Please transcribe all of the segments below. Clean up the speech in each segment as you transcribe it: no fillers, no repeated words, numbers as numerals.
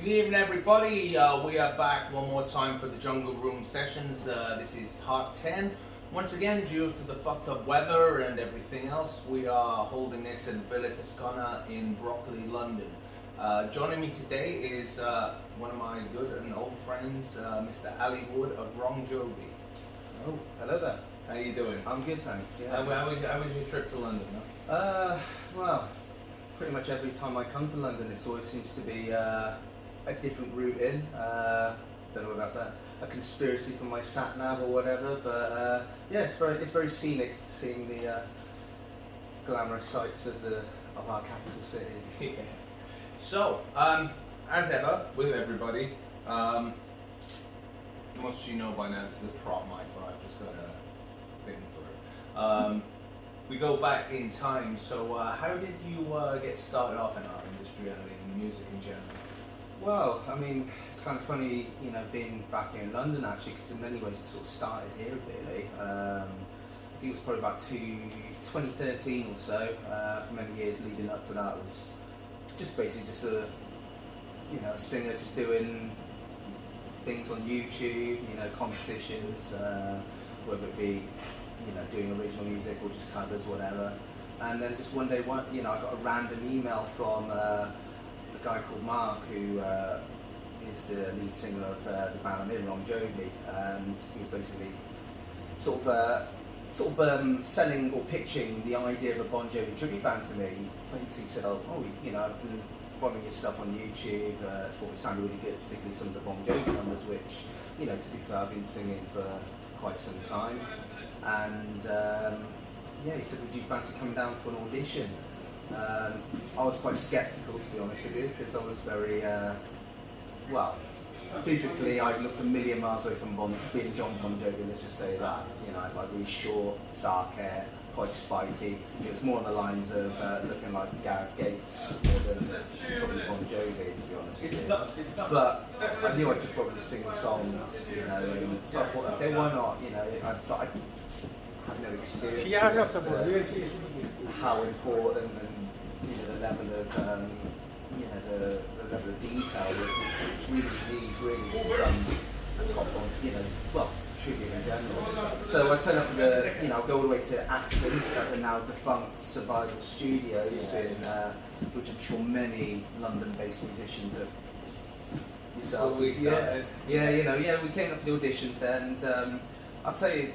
Good evening, everybody. We are back one more time for the Jungle Room sessions. This is part 10. Once again, due to the fucked up weather and everything else, we are holding this in Villa Toscana in Brockley, London. Joining me today is one of my good and old friends, Mr. Ali Wood of Wrong Jovi. Oh, hello there. How you doing? I'm good, thanks. Yeah. How was your trip to London? Well, pretty much every time I come to London, it always seems to be a different route in. Don't know if that's a conspiracy from my sat nav or whatever, but yeah, it's very scenic seeing the glamorous sights of our capital city. Yeah. So, as ever with everybody, most of you know by now this is a prop mic, but I've just got a thing for it. We go back in time. So, how did you get started off in our industry and in music in general? Well, I mean, it's kind of funny, you know, being back here in London actually, because in many ways it sort of started here really. I think it was probably about 2013 or so. For many years leading up to that was just basically just a singer just doing things on YouTube, you know, competitions, whether it be, you know, doing original music or just covers, whatever. And then just one day, I got a random email from a guy called Mark, who is the lead singer of the band I'm in, Wrong Jovi, and he was basically sort of selling or pitching the idea of a Bon Jovi tribute band to me. Basically said, oh, you know, I've been following your stuff on YouTube, thought it sounded really good, particularly some of the Bon Jovi numbers, which, you know, to be fair, I've been singing for quite some time. And yeah, he said, would you fancy coming down for an audition? I was quite sceptical, to be honest with you, because I was very, physically I looked a million miles away from being John Bon Jovi, let's just say that. You know, I had like really short, dark hair, quite spiky. It was more on the lines of looking like Gareth Gates more than probably Bon Jovi, to be honest with you. It's not. But I knew I could probably sing the songs, you know, and so I thought, okay, why not? You know, I had no experience as to how important and, you know, the level of the level of detail which really needs to become a top on, you know, well, tribute in general. So I turned up for I'll go all the way to Acton at the now defunct Survival Studios, in which I'm sure many London-based musicians have. Yourself, we we came up for the auditions there, and I'll tell you,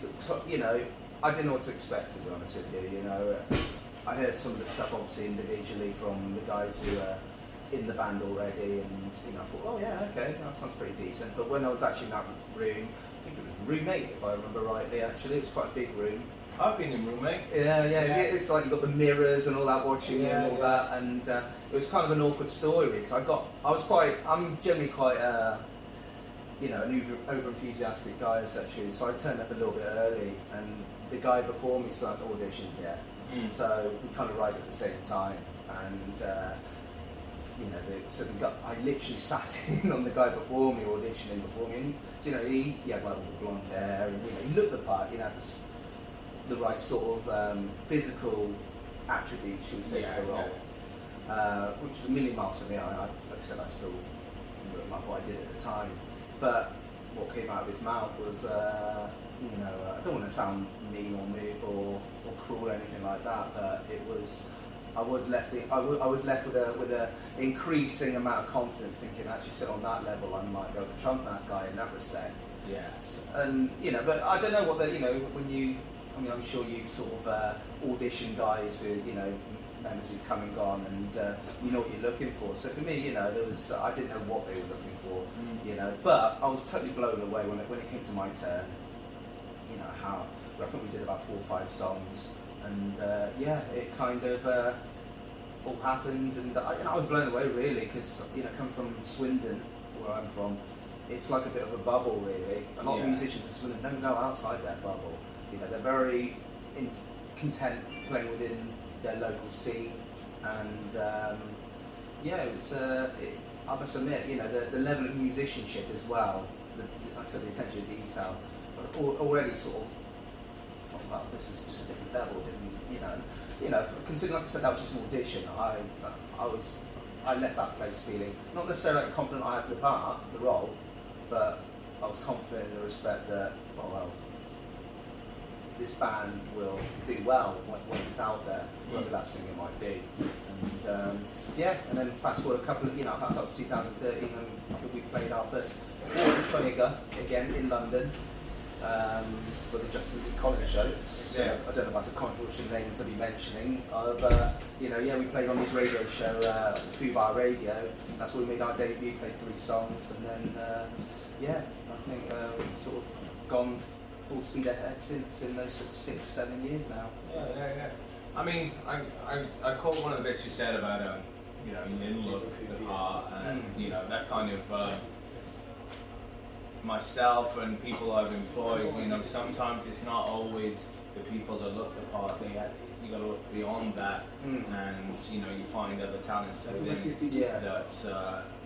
you know, I didn't know what to expect, to be honest with you. You know, I heard some of the stuff obviously individually from the guys who are in the band already, and you know, I thought, oh yeah, okay, that sounds pretty decent. But when I was actually in that room, I think it was Roommate, if I remember rightly. Actually, it was quite a big room. I've been in Roommate. Yeah. It's like you've got the mirrors and all that watching you and all that, and it was kind of an awkward story because I'm generally quite you know, an over enthusiastic guy essentially. So I turned up a little bit early, and the guy before me started auditioning yet. So we kind of arrived at the same time, and you know, I literally sat in on the guy before me, auditioning before me, and he had like all the blonde hair, and you know, he looked the part, you know, the right sort of physical attributes, should we say, for the role, which was a million miles from me. Like I said, I still looked like what I did at the time, but what came out of his mouth was, you know, I don't want to sound mean or cruel or anything like that, but I was left with a increasing amount of confidence, thinking actually sit on that level, I might be able to trump that guy in that respect. Yes. And you know, but I don't know what you know, I'm sure you've sort of auditioned guys who, you know, members who've come and gone, and you know what you're looking for. So for me, you know, I didn't know what they were looking for, you know, but I was totally blown away when it came to my turn. You know, I think we did about 4 or 5 songs, and it kind of all happened, and I was blown away really, because you know, coming from Swindon, where I'm from, it's like a bit of a bubble really. A lot of musicians in Swindon don't go outside that bubble. You know, they're very content playing within their local scene, and I must admit, you know, the level of musicianship as well, like I said, the attention to detail, but already sort of, well, this is just a different level, considering, like I said, that was just an audition. I was I left that place feeling not necessarily confident I had the role, but I was confident in the respect that, oh well, this band will do well once it's out there, whoever that singer might be. And then fast forward a couple of, fast forward to 2013, and I think we played our first performance, funny enough, again in London, for the Justin Lee Collins show. Yeah. I don't know if that's a controversial name to be mentioning, but we played on this radio show, Fubar Radio. That's where we made our debut, played 3 songs, and then I think we've sort of gone full speed ahead since in those sort of 6-7 years now. Yeah. I mean, I caught one of the bits you said about you didn't look the part, and that kind of myself and people I've employed. Sometimes it's not always the people that look the part. You got to look beyond that, and you find other talents within that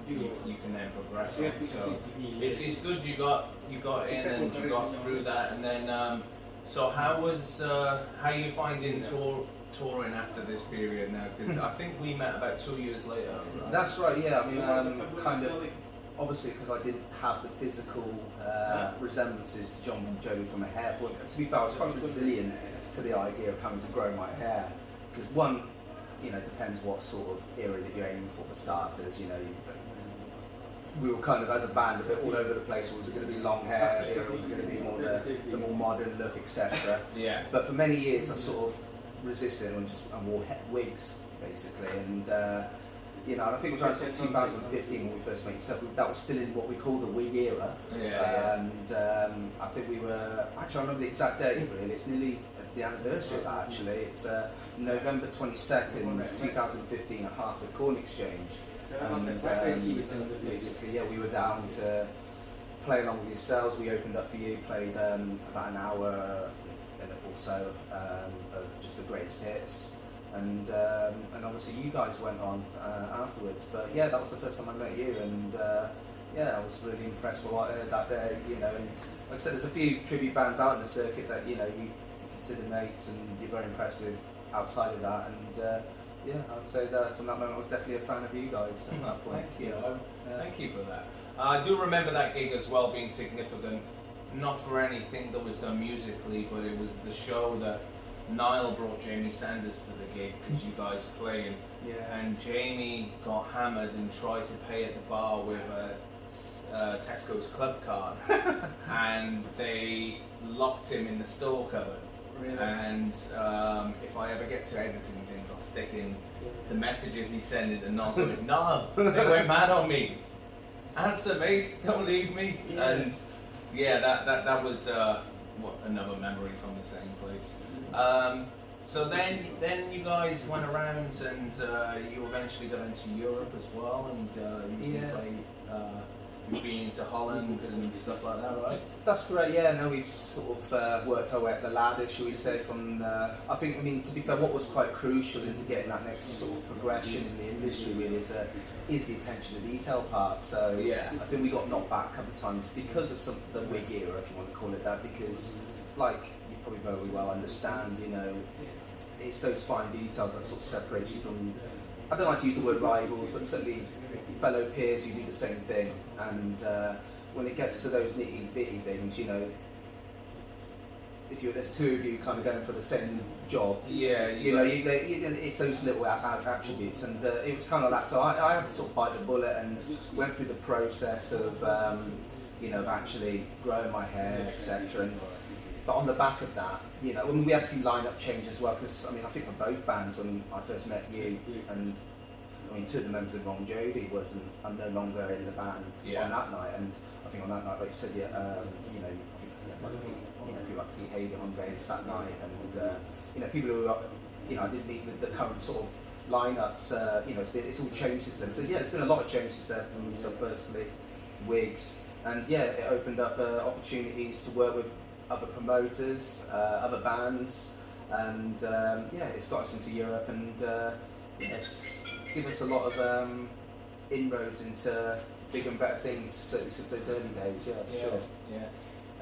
you can then progress on. So it's good you got in and you got through that, and then so how you finding touring after this period now? Because I think we met about 2 years later. Right? That's right. Yeah, I mean, kind of. Obviously, because I didn't have the physical resemblances to John Jovi from a hair point. To be fair, I was quite resilient to the idea of having to grow my hair, because one, depends what sort of era that you're aiming for starters. We were kind of, as a band, a bit all over the place. Was it going to be long hair? Was it going to be more the more modern look, etc. Yeah. But for many years, I sort of resisted and wore wigs basically, and I think it was around sort of 2015 when we first met yourself. That was still in what we call the wig era. And I think we were, actually I remember the exact date really, it's nearly the anniversary of that actually. It's November 22nd, 2015 at Hartford Corn Exchange. And basically, we were down to play along with yourselves. We opened up for you, played about an hour or so of just the greatest hits. And obviously you guys went on afterwards, but that was the first time I met you, and I was really impressed with what I heard that day, and like I said, there's a few tribute bands out in the circuit that you consider mates, and you're very impressed with outside of that, and I'd say that from that moment I was definitely a fan of you guys at that point. Thank you. Thank you for that. I do remember that gig as well being significant, not for anything that was done musically, but it was the show that Niall brought Jamie Sanders to the gig because you guys were playing, and Jamie got hammered and tried to pay at the bar with a Tesco's club card, and they locked him in the store cupboard. Really? And if I ever get to editing things, I'll stick in the messages he sent in, and Niall, they went mad on me. Answer, mate, don't leave me. Yeah. And that was another memory from the same place. So then you guys went around, and you eventually got into Europe as well, and you've been into Holland and stuff like that, right? That's correct. We've sort of worked our way up the ladder, shall we say, from I mean, to be fair, what was quite crucial into getting that next sort of progression in the industry really is the attention to detail part. So I think we got knocked back a couple of times because of the wig era, if you want to call it that, because like you probably very well understand, it's those fine details that sort of separate you from, I don't like to use the word rivals, but certainly fellow peers who do the same thing. And when it gets to those nitty-bitty things, if there's two of you kind of going for the same job, it's those little attributes, and it was kind of that. So I had to sort of bite the bullet and went through the process of actually growing my hair, etc. But on the back of that, we had a few lineup changes as well, because I think for both bands, when I first met you, and two of the members of Wrong Jovi I'm no longer in the band on that night, and I think on that night, like you said, people like Pete Hagen on bass that night, and people who I didn't meet with the current sort of lineups. It's all changed since then. So there's been a lot of changes there for myself personally, wigs, and it opened up opportunities to work with other promoters, other bands, and it's got us into Europe, and it's given us a lot of inroads into bigger and better things, certainly since those early days. For sure.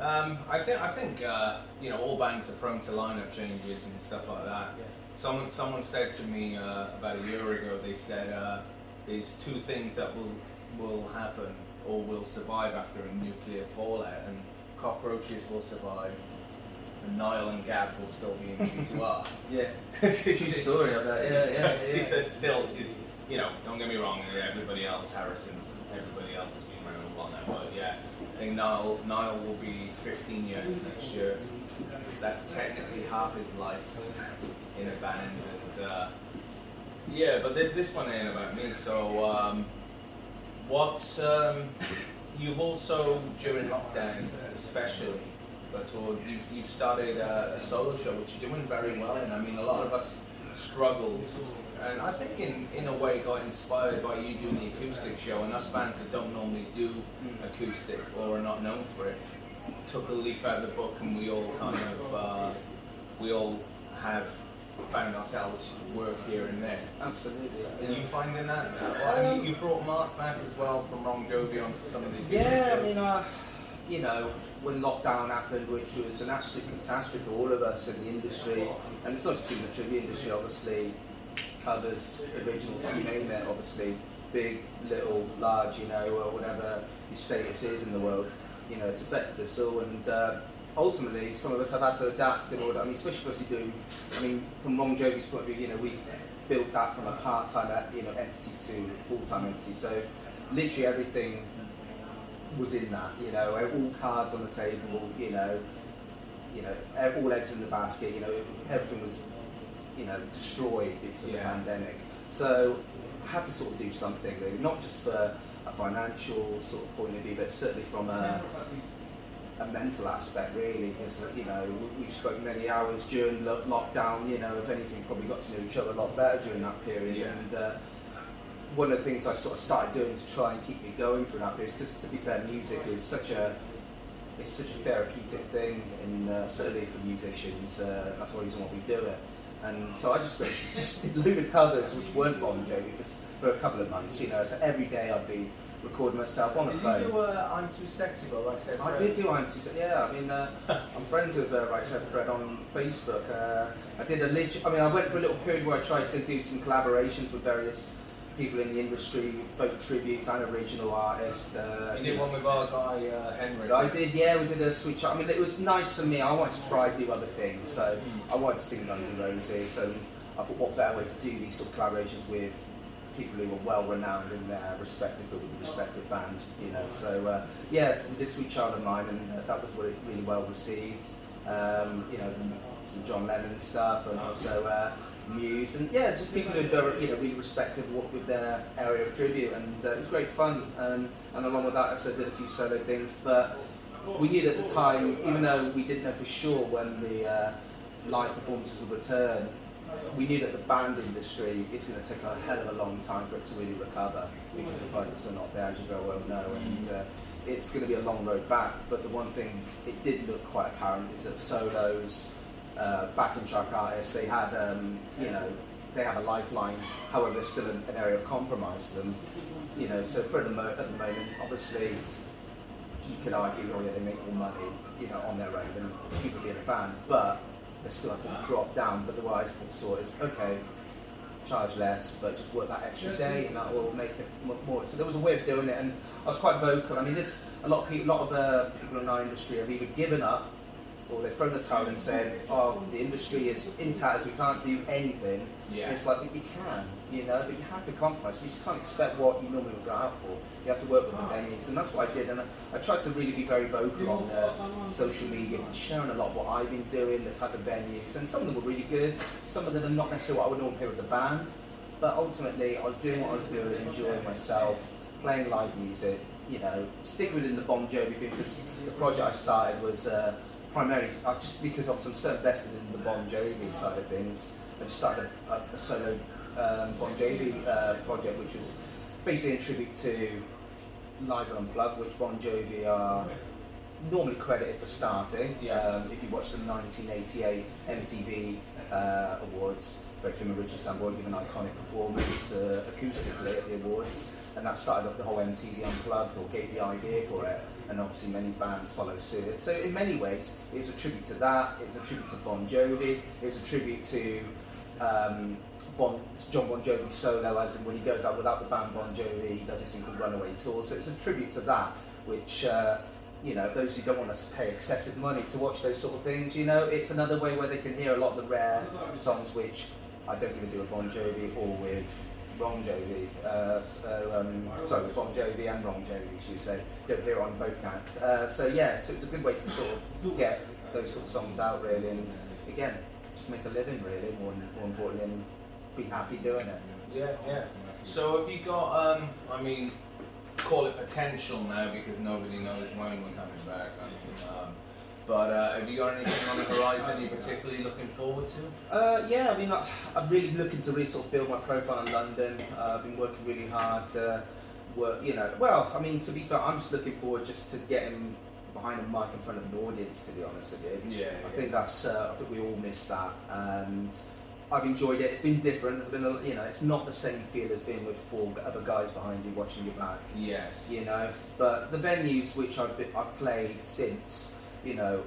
I think all bands are prone to lineup changes and stuff like that. Someone said to me about a year ago, they said there's two things that will happen or will survive after a nuclear fallout, and cockroaches will survive, and Niall and Gab will still be in G2R. Yeah. True story of that. It's still, you know, don't get me wrong. Everybody else, everybody else has been around a while now, but yeah, I think Niall will be 15 years next year. That's technically half his life in a band, and yeah, but this one ain't about me. So, you've also during lockdown, especially, but you've started a solo show, which you're doing very well. And I mean, a lot of us struggled, and I think in a way got inspired by you doing the acoustic show, and us bands that don't normally do acoustic or are not known for it took a leaf out of the book, and we all kind of we all have found ourselves work here and there. Absolutely. Are you finding that? Well, you brought Mark back as well from Wrong Jovi onto some of the Yeah, I mean, you know, when lockdown happened, which was an absolute catastrophe for all of us in the industry, and it's not just in the trivia industry, obviously, covers, originals, you name it, obviously, big, little, large, you know, or whatever your status is in the world, you know, it's affected us all, and ultimately, some of us have had to adapt in order, I mean, especially for us who do, I mean, from Wrong Jovi's point of view, you know, we've built that from a part-time, you know, entity to a full-time entity, so literally everything was in that, you know, all cards on the table, you know, all eggs in the basket, you know, everything was, you know, destroyed because of the pandemic. So I had to sort of do something, really, not just for a financial sort of point of view, but certainly from a mental aspect, really, because, you know, we've spoken many hours during lockdown, you know, if anything, probably got to know each other a lot better during that period, and one of the things I sort of started doing to try and keep me going through that period, because to be fair, music is such a therapeutic thing, and certainly for musicians, that's the reason why we do it. And so I just did a load of covers which weren't Bon Jovi for a couple of months, you know, so every day I'd be recording myself on a phone. Did you do I'm Too Sexy by Right Said Fred? I did do I'm Too Sexy, yeah, I mean, I'm friends with Right Said Fred on Facebook. I went for a little period where I tried to do some collaborations with various people in the industry, both tributes and original artists. You did one with our guy Henry. I did, yeah, we did a switch up. I mean, it was nice for me. I wanted to try and do other things, so I wanted to sing Guns N' Roses, so I thought what better way to do these sort of collaborations with people who were well renowned in their respective bands, you know. So yeah, we did Sweet Child of Mine, and that was really well received. You know, some John Lennon stuff, and also Muse, and yeah, just people who are, you know, really respected with their area of tribute, and it was great fun. And along with that, I also did a few solo things, but we knew at the time, even though we didn't know for sure when the live performances would return, we knew that the band industry is going to take a hell of a long time for it to really recover, because the budgets are not there, as you very well know, and it's going to be a long road back. But the one thing it did look quite apparent is that solos, backing track artists, they had, you know, they have a lifeline. However, there's still an area of compromise for them, you know. So at the moment, obviously, you could argue, oh yeah, they make more money, you know, on their own than people being a band, but they still have to drop down. But the way I saw it is, okay, charge less, but just work that extra day, and that will make it more. So there was a way of doing it, and I was quite vocal. I mean, a lot of people in our industry have either given up, or they've thrown the towel and said, oh, the industry is in tatters, we can't do anything. Yeah. And it's like, you can, you know, but you have to compromise. You just can't expect what you normally would go out for. You have to work with the venues, and that's what I did. And I tried to really be very vocal on social media, sharing a lot of what I've been doing, the type of venues, and some of them were really good. Some of them are not necessarily what I would normally hear with the band, but ultimately I was doing what I was doing, enjoying myself, playing live music, you know, sticking within the Bon Jovi thing, because the project I started was primarily, just because I'm so invested in the Bon Jovi side of things, I just started a solo Bon Jovi project, which was basically a tribute to Live and Unplugged, which Bon Jovi are normally credited for starting. Yes. If you watch the 1988 MTV Awards, both him and Richard Sambora give an iconic performance acoustically at the awards, and that started off the whole MTV Unplugged, or gave the idea for it, and obviously many bands follow suit. So in many ways, it was a tribute to that, it was a tribute to Bon Jovi, it was a tribute to John Bon Jovi solo, as in when he goes out without the band Bon Jovi, he does this thing called Runaway Tour. So it's a tribute to that, which, you know, those who don't want to pay excessive money to watch those sort of things, you know, it's another way where they can hear a lot of the rare songs which I don't even do with Bon Jovi or with Wrong Jovi. Sorry, with Bon Jovi and Wrong Jovi, should we say. Don't hear it on both counts. So it's a good way to sort of get those sort of songs out, really, and again, just make a living, really, more importantly, and be happy doing it. Yeah. So have you got, I mean, call it potential now because nobody knows when we're coming back. I mean, but have you got anything on the horizon you're particularly looking forward to? Yeah, I mean, I'm really looking to really sort of build my profile in London. I've been working really hard to work, you know, well, I mean, to be fair, I'm just looking forward just to getting behind a mic in front of an audience, to be honest with you. Yeah. I think that's, I think we all miss that, and I've enjoyed it. It's been different. It's been, you know, it's not the same feel as being with 4 other guys behind you watching your back. Yes. You know, but the venues which I've played since, you know,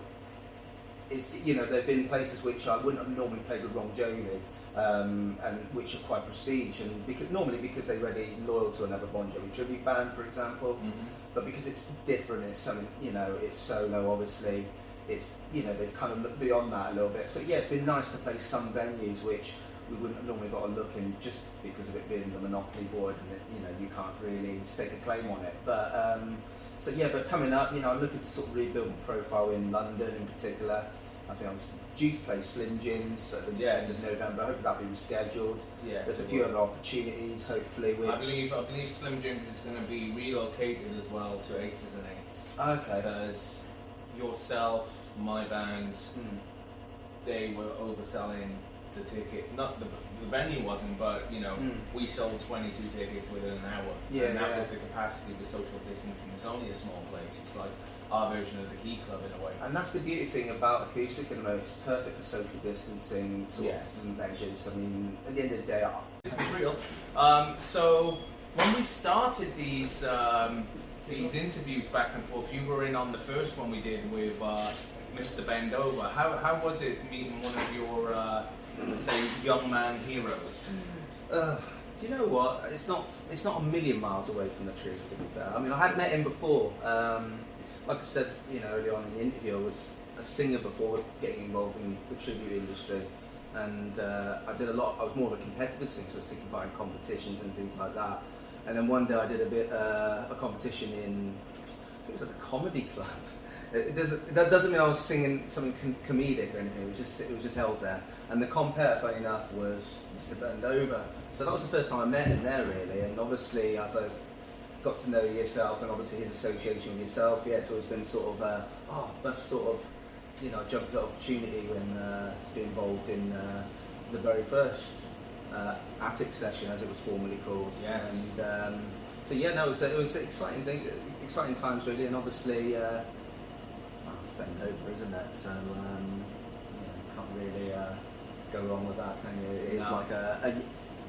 they've been places which I wouldn't have normally played with Wrong Jovi, and which are quite prestige, and because they're already loyal to another Bon Jovi tribute band, for example. Mm-hmm. But because it's different, it's something, you know, it's solo, obviously. It's, you know, they've kind of looked beyond that a little bit. So yeah, it's been nice to play some venues which we wouldn't have normally got a look in, just because of it being the monopoly board, and it, you know, you can't really stake a claim on it. But so yeah, but coming up, you know, I'm looking to sort of rebuild my profile in London in particular. I think I was due to play Slim Jims at the end of November. Hopefully that'll be rescheduled. Yes, there's a few other opportunities, hopefully. Which I believe Slim Jims is going to be relocated as well to Aces and Eights. Okay. Because yourself, my band, they were overselling the ticket. Not the venue wasn't, but you know, we sold 22 tickets within an hour. Yeah, and that was the capacity with social distancing. It's only a small place. It's like our version of the Key Club in a way. And that's the beauty thing about acoustic at the moment. It's perfect for social distancing sort of measures. I mean, at the end of the day, it's real. So when we started these interviews back and forth, you were in on the first one we did with Mr. Bendover. How was it meeting one of your say young man heroes? Do you know what? It's not a million miles away from the truth, to be fair. I mean, I had met him before. Like I said, you know, earlier on in the interview, I was a singer before getting involved in the tribute industry, and I was more of a competitive singer, so I was taking part in competitions and things like that. And then one day I did a competition in, I think it was like a comedy club. That doesn't mean I was singing something comedic or anything. It was just held there. And the compere, funny enough, was Mr. Bendover. So that was the first time I met him there, really. And obviously, as I've got to know yourself, and obviously his association with yourself, yeah, it's always been sort of, that's sort of, you know, jumped at opportunity when to be involved in the very first Attic session, as it was formerly called. Yes. And so yeah, no, it was an exciting thing, exciting times really, and obviously. It's Bendover, isn't it? So yeah, can't really go wrong with that, can you? It's like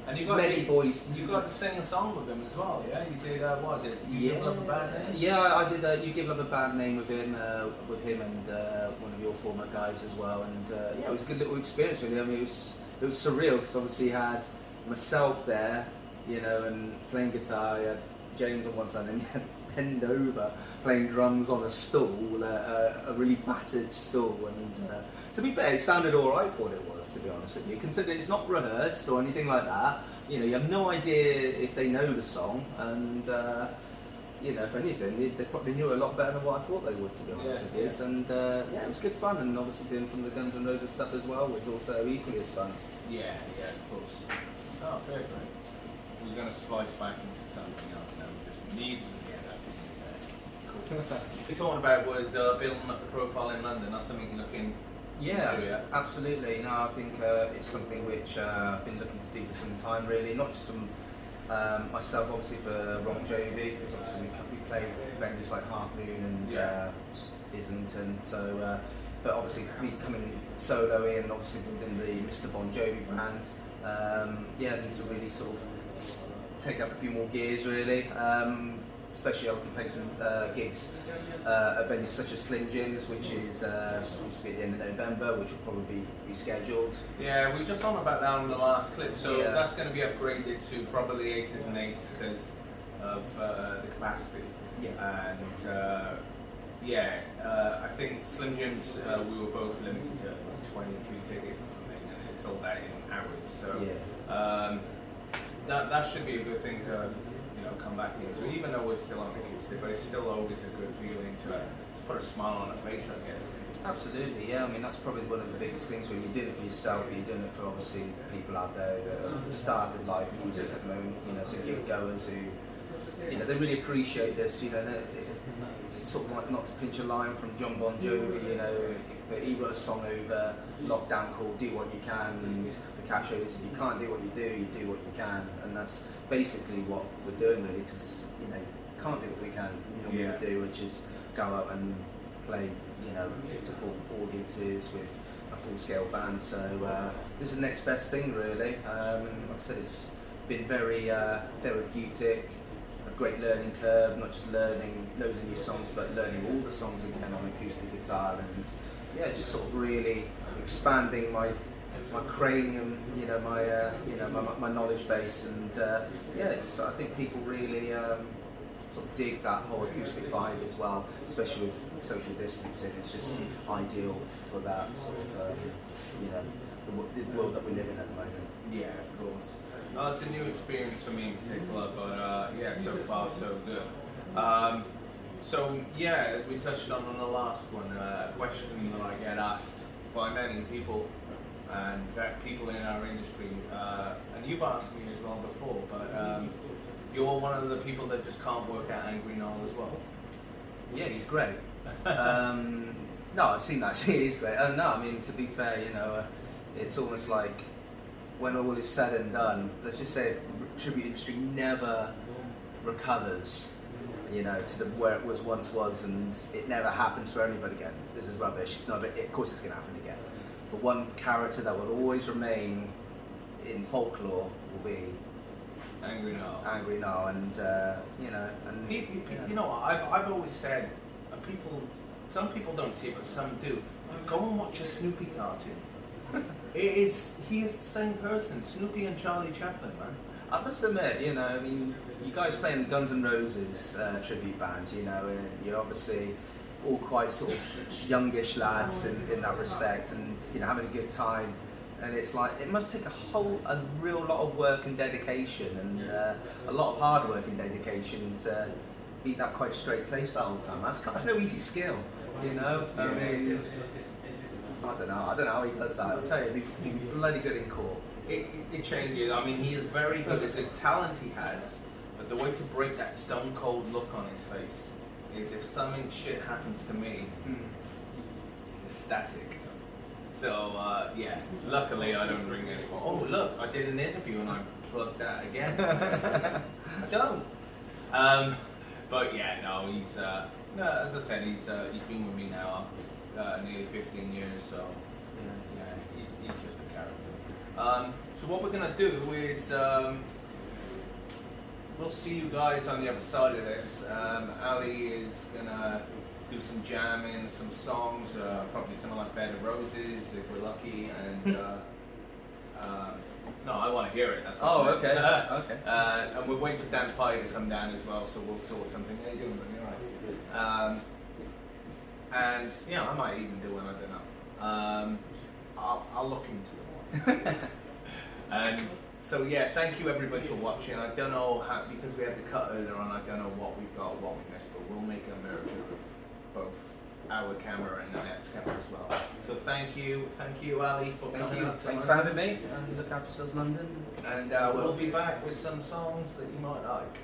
and you got many boys. You got to sing a song with him as well, yeah? You did. What was it? You Give Love a Bad Name? Yeah, I did. You Give Love a Bad Name with him and one of your former guys as well. And yeah, it was a good little experience really. I mean, it was surreal because obviously you had myself there, you know, and playing guitar. You had James on one side, and you had Bendover playing drums on a stool, a really battered stool, and to be fair, it sounded alright for what it was, to be honest with you, considering it's not rehearsed or anything like that. You know, you have no idea if they know the song, and you know, if anything, they probably knew a lot better than what I thought they would, to be honest with you. And yeah, it was good fun, and obviously doing some of the Guns N' Roses stuff as well was also equally as fun. Yeah, of course. Oh, fair play. We're going to splice back into something else now. We just need to get that. Cool. What you're talking about was building up the profile in London. That's something you're looking into, yeah? Absolutely. No, I think it's something which I've been looking to do for some time, really. Not just from myself, obviously, for Wrong Jovi, because obviously we play venues like Half Moon and Islington. So, but obviously, me coming solo in, obviously within the Mr. Bon Jovi brand. Yeah, I need to really sort of take up a few more gears, really. especially I'll be playing some gigs at venues such as Slim Jim's, which is supposed to be at the end of November, which will probably be scheduled. Yeah, we just on about that on the last clip, so Yeah. that's going to be upgraded to probably aces and eights because of the capacity. Yeah. And I think Slim Jim's we were both limited to like 22 tickets or something, and it sold out in hours. So Yeah. that should be a good thing to come back into, even though we're still on acoustic, but it's still always a good feeling to put a smile on a face, I guess. Absolutely, yeah. I mean, that's probably one of the biggest things when you're doing it for yourself, but you're doing it for obviously people out there that started live music at the moment, so gig goers who, they really appreciate this, it's sort of like, not to pinch a line from John Bon Jovi, but he wrote a song over lockdown called Do What You Can, and the catchphrase is, if you can't do what you do what you can, and that's basically what we're doing really, because, you can't do what we can normally do, which is go out and play, to full audiences with a full-scale band. So this is the next best thing, really. And like I said, it's been very therapeutic, a great learning curve. Not just learning loads of new songs, but learning all the songs again on acoustic guitar, and just sort of really expanding my cranium, my knowledge base, and I think people really sort of dig that whole acoustic vibe as well, especially with social distancing. It's just ideal for that sort of, the world that we live in at the moment. Yeah, of course. It's a new experience for me in particular, but so far so good. As we touched on the last one, a question that I get asked by many people, and in fact people in our industry, and you've asked me as well before, but you're one of the people that just can't work out Angry Noel as well. Yeah, he's great. No, I've seen that. He's great. No, I mean, to be fair, it's almost like when all is said and done, let's just say the tribute industry never recovers, to where it was, and it never happens for anybody again. This is rubbish. It's not. Of course, it's going to happen again. But one character that will always remain in folklore will be Angry Noel, and I've always said, some people don't see it, but some do. Go and watch a Snoopy cartoon. He is the same person, Snoopy and Charlie Chaplin, man. I must admit, you guys playing Guns N' Roses tribute band, and you're obviously all quite sort of youngish lads in that respect, and having a good time. And it's like, it must take a real lot of work and dedication, and a lot of hard work and dedication to be that quite straight faced all the time. That's no easy skill, I mean, I don't know how he does that. I'll tell you, he'd be bloody good in court. It changes. I mean, he is very good. It's a talent he has, but the way to break that stone cold look on his face is if something shit happens to me, he's ecstatic. So, luckily I don't ring anymore. Oh, look, I did an interview and I plugged that again. I don't. But yeah, no, he's, as I said, he's been with me now nearly 15 years, so he's just a character. So what we're going to do is, we'll see you guys on the other side of this. Ali is going to do some jamming, some songs, probably something like Bed of Roses if we're lucky, and no, I want to hear it. That's what okay. Okay. And we're waiting for Dan Pye to come down as well, so we'll sort something. How you doing, buddy? All right. And I might even do one. I don't know. I'll look into it. And so thank you everybody for watching. I don't know how, because we had the cut earlier on, I don't know what we've got, what we missed, but we'll make a merger of both our camera and the next camera as well. So thank you Ali for coming up. Thanks for having me, and look after yourselves, London. And we'll be back with some songs that you might like.